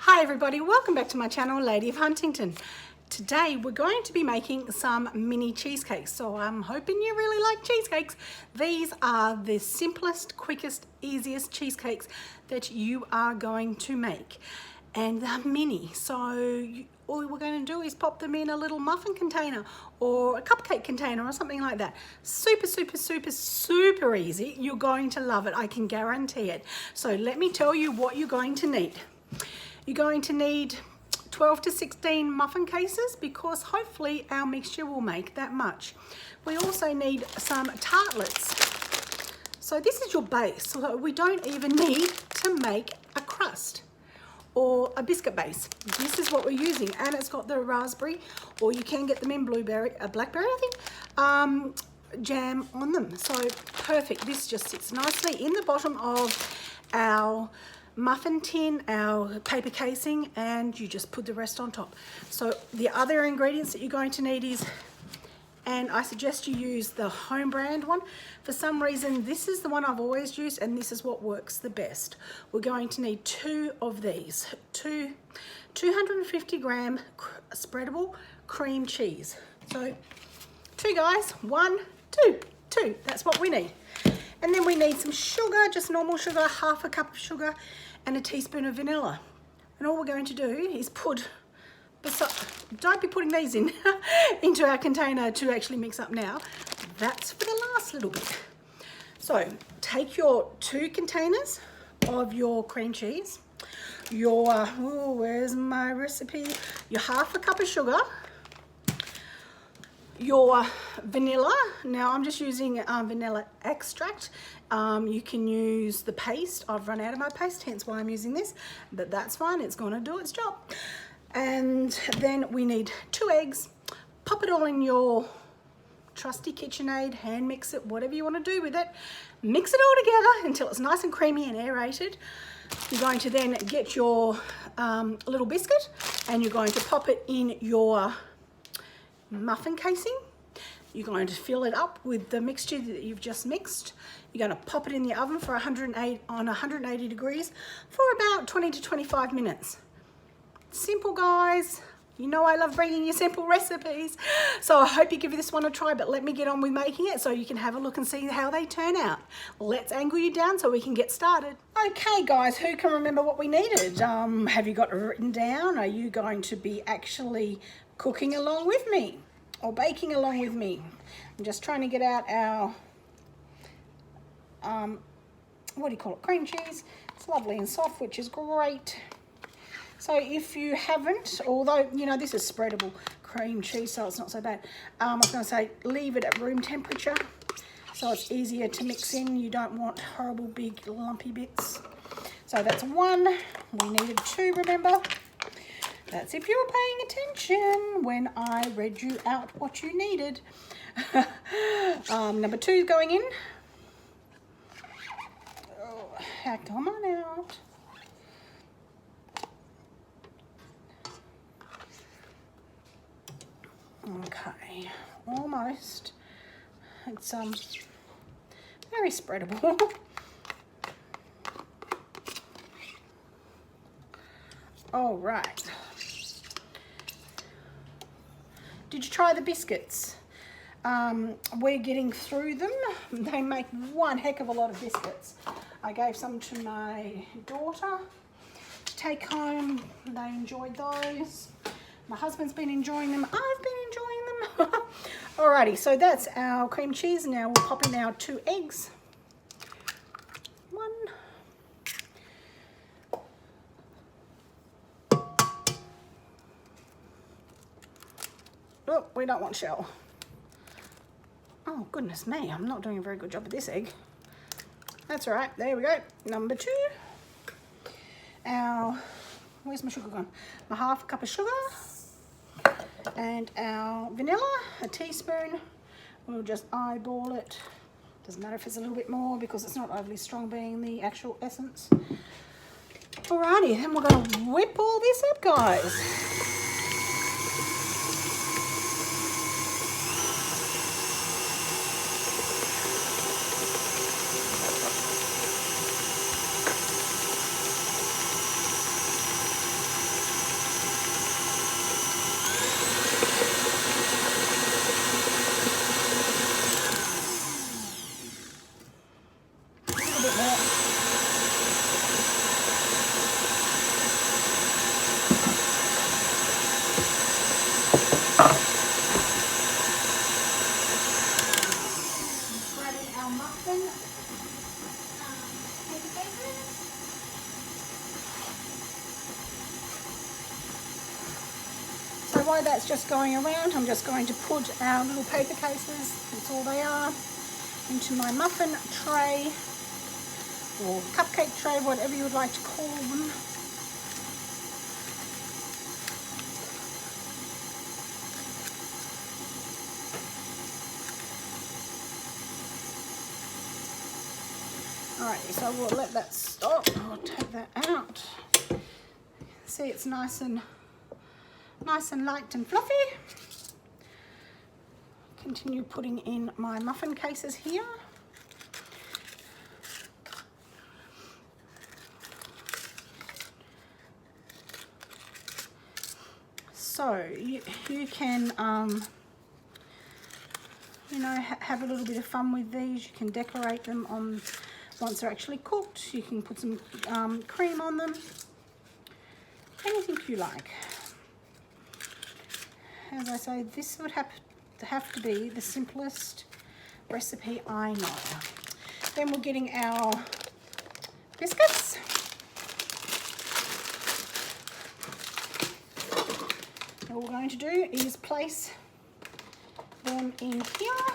Hi everybody, welcome back to my channel, Lady of Huntington. Today we're going to be making some mini cheesecakes. So I'm hoping you really like cheesecakes. These are the simplest, quickest, easiest cheesecakes that you are going to make. And they're mini, so all we're going to do is pop them in a little muffin container or a cupcake container or something like that. Super, super, super, super easy. You're going to love it, I can guarantee it. So let me tell you what you're going to need. You're going to need 12 to 16 muffin cases because hopefully our mixture will make that much. We also need some tartlets. So this is your base. So we don't even need to make a crust or a biscuit base. This is what we're using, and it's got the raspberry, or you can get them in blackberry, I think, jam on them. So perfect. This just sits nicely in the bottom of our muffin tin, our paper casing, and you just put the rest on top. So the other ingredients that you're going to need is, and I suggest you use the home brand one. For some reason, this is the one I've always used, and this is what works the best. We're going to need 2 of these, 250 gram spreadable cream cheese. So 2 guys, 1, 2, that's what we need. And then we need some sugar, just normal sugar, half a cup of sugar, and a teaspoon of vanilla. And all we're going to do is don't be putting these in into our container to actually mix up now. That's for the last little bit. So take your 2 containers of your cream cheese, your, where's my recipe? Your half a cup of sugar, your vanilla. Now I'm just using vanilla extract. You can use the paste. I've run out of my paste, hence why I'm using this, but that's fine, it's gonna do its job. And then we need 2 eggs. Pop it all in your trusty KitchenAid, hand mix it, whatever you want to do with it. Mix it all together until it's nice and creamy and aerated. You're going to then get your little biscuit, and you're going to pop it in your muffin casing. You're going to fill it up with the mixture that you've just mixed. You're going to pop it in the oven for 180 degrees for about 20 to 25 minutes. Simple, guys. You know I love bringing you simple recipes. So I hope you give this one a try, but let me get on with making it so you can have a look and see how they turn out. Let's angle you down so we can get started. Okay guys, who can remember what we needed? Have you got it written down? Are you going to be actually cooking along with me or baking along with me? I'm just trying to get out our, what do you call it, cream cheese. It's lovely and soft, which is great. So if you haven't, although, you know, this is spreadable cream cheese, so it's not so bad. I was going to say, leave it at room temperature so it's easier to mix in. You don't want horrible big lumpy bits. So that's 1. We needed 2, remember? That's if you were paying attention when I read you out what you needed. Number 2 is going in. Oh, come on out. Okay, almost. It's very spreadable. All right. Did you try the biscuits? We're getting through them. They make one heck of a lot of biscuits. I gave some to my daughter to take home. They enjoyed those. My husband's been enjoying them. I've been enjoying them. Alrighty, so that's our cream cheese. Now we'll pop in our 2 eggs. 1. Oh, we don't want shell. Oh, goodness me, I'm not doing a very good job with this egg. That's all right, there we go. Number 2. Where's my sugar gone? My half a cup of sugar. And our vanilla, a teaspoon. We'll just eyeball it. Doesn't matter if it's a little bit more because it's not overly strong being the actual essence. Alrighty, then we're going to whip all this up, guys. while that's just going around, I'm just going to put our little paper cases, that's all they are, into my muffin tray or cupcake tray, whatever you would like to call them. Alrighty, so we'll let that stop. I'll take that out. See, it's nice and light and fluffy. Continue putting in my muffin cases here. So you can you know, have a little bit of fun with these. You can decorate them on once they're actually cooked. You can put some cream on them. Anything you like. As I say, this would have to be the simplest recipe I know. Then we're getting our biscuits. All we're going to do is place them in here.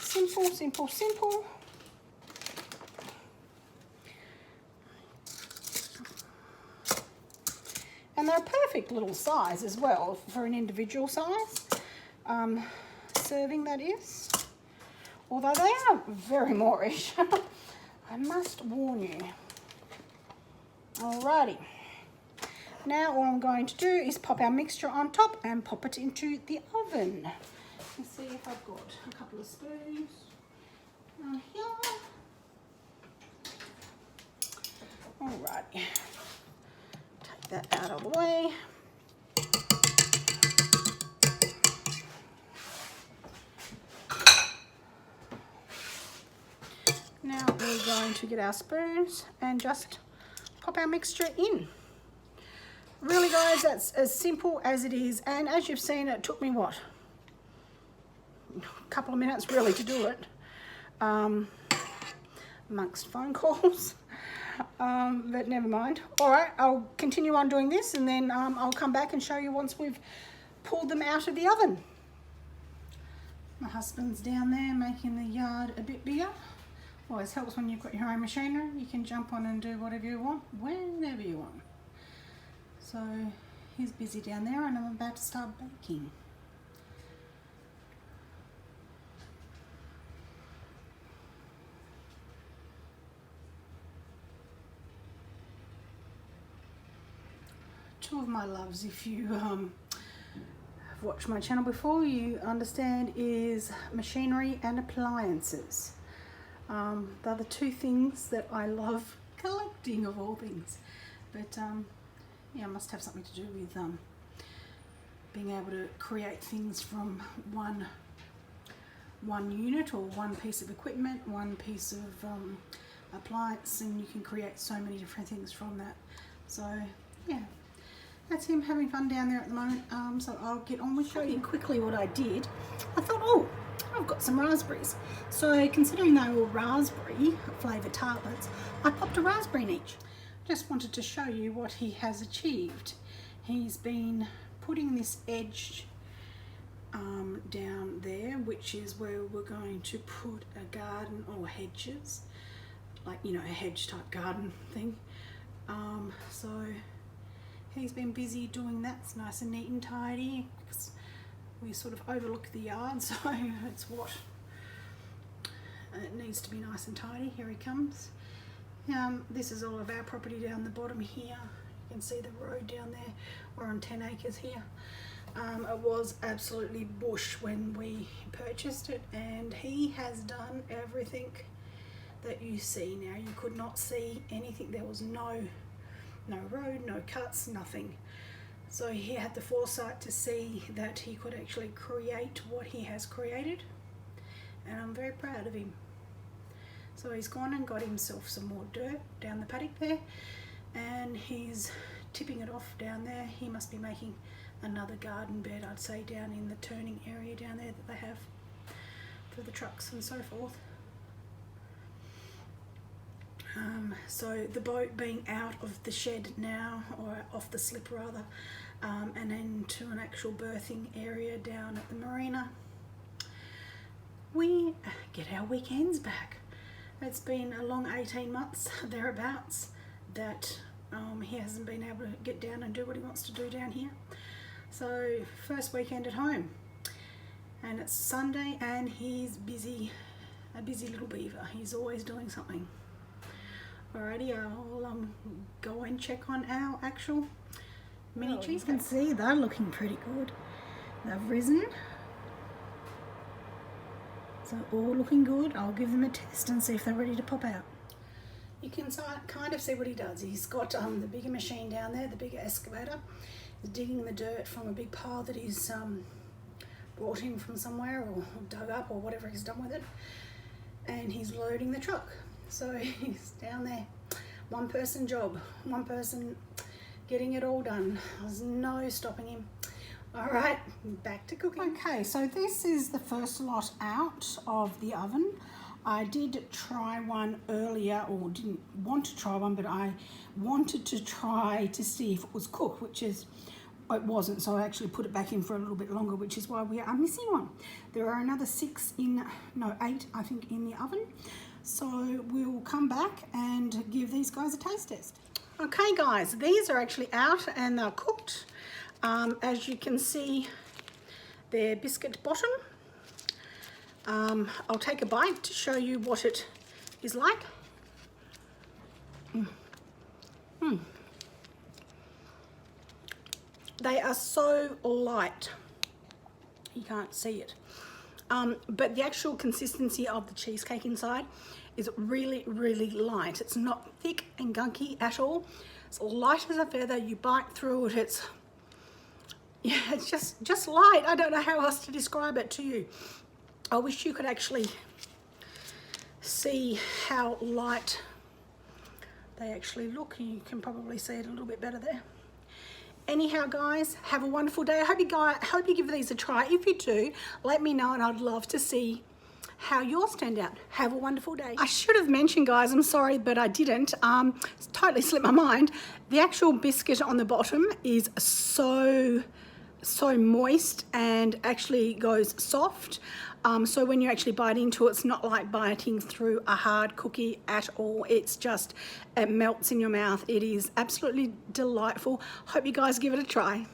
Simple, simple, simple. And they're a perfect little size as well for an individual size serving, that is. Although they are very moreish, I must warn you. Alrighty. Now all I'm going to do is pop our mixture on top and pop it into the oven. Let's see if I've got a couple of spoons here. Alrighty. That out of the way. Now we're going to get our spoons and just pop our mixture in. Really guys, that's as simple as it is, and as you've seen, it took me what? A couple of minutes really to do it, amongst phone calls. But never mind. All right, I'll continue on doing this, and then I'll come back and show you once we've pulled them out of the oven. My husband's down there making the yard a bit bigger. Always helps when you've got your own machinery. You can jump on and do whatever you want, whenever you want. So he's busy down there, and I'm about to start baking. Two of my loves, if you have watched my channel before, you understand, is machinery and appliances. They're the two things that I love collecting, of all things. But yeah, I must have something to do with being able to create things from one unit or one piece of equipment, one piece of appliance, and you can create so many different things from that. So yeah. That's him having fun down there at the moment, so I'll get on with showing you quickly what I did. I thought, oh, I've got some raspberries. So considering they were raspberry flavoured tartlets, I popped a raspberry in each. Just wanted to show you what he has achieved. He's been putting this edge down there, which is where we're going to put a garden or hedges, like, you know, a hedge type garden thing. So he's been busy doing that. It's nice and neat and tidy because we sort of overlook the yard, so it's what it needs to be, nice and tidy. Here he comes. This is all of our property down the bottom here. You can see the road down there. We're on 10 acres here. It was absolutely bush when we purchased it, and he has done everything that you see now. You could not see anything. There was no road, no cuts, nothing. So he had the foresight to see that he could actually create what he has created, and I'm very proud of him. So he's gone and got himself some more dirt down the paddock there, and he's tipping it off down there. He must be making another garden bed, I'd say, down in the turning area down there that they have for the trucks and so forth. So the boat being out of the shed now, or off the slip rather, and into an actual berthing area down at the marina, we get our weekends back. It's been a long 18 months thereabouts that he hasn't been able to get down and do what he wants to do down here. So first weekend at home, and it's Sunday and he's busy, a busy little beaver. He's always doing something. Alrighty, I'll go and check on our actual mini cheesecakes. You can see they're looking pretty good. They've risen. So all looking good. I'll give them a test and see if they're ready to pop out. You can kind of see what he does. He's got the bigger machine down there, the bigger excavator. He's digging the dirt from a big pile that he's brought in from somewhere, or dug up, or whatever he's done with it. And he's loading the truck. So he's down there. One person job, one person getting it all done. There's no stopping him. All right, back to cooking. Okay, so this is the first lot out of the oven. I did try one earlier, or didn't want to try one, but I wanted to try to see if it was cooked, which is, it wasn't, so I actually put it back in for a little bit longer, which is why we are missing one. There are another 8 I think in the oven. So we'll come back and give these guys a taste test. Okay guys, these are actually out and they're cooked. As you can see, they're biscuit bottom. I'll take a bite to show you what it is like. They are so light, you can't see it. But the actual consistency of the cheesecake inside is really, really light. It's not thick and gunky at all. It's light as a feather. You bite through it, it's just light. I don't know how else to describe it to you. I wish you could actually see how light they actually look. You can probably see it a little bit better there. Anyhow guys, have a wonderful day. I hope you give these a try. If you do, let me know and I'd love to see how yours turned out. Have a wonderful day. I should have mentioned, guys, I'm sorry, but I didn't. It's totally slipped my mind. The actual biscuit on the bottom is so moist and actually goes soft. So when you actually bite into it, it's not like biting through a hard cookie at all. It's just, it melts in your mouth. It is absolutely delightful. Hope you guys give it a try.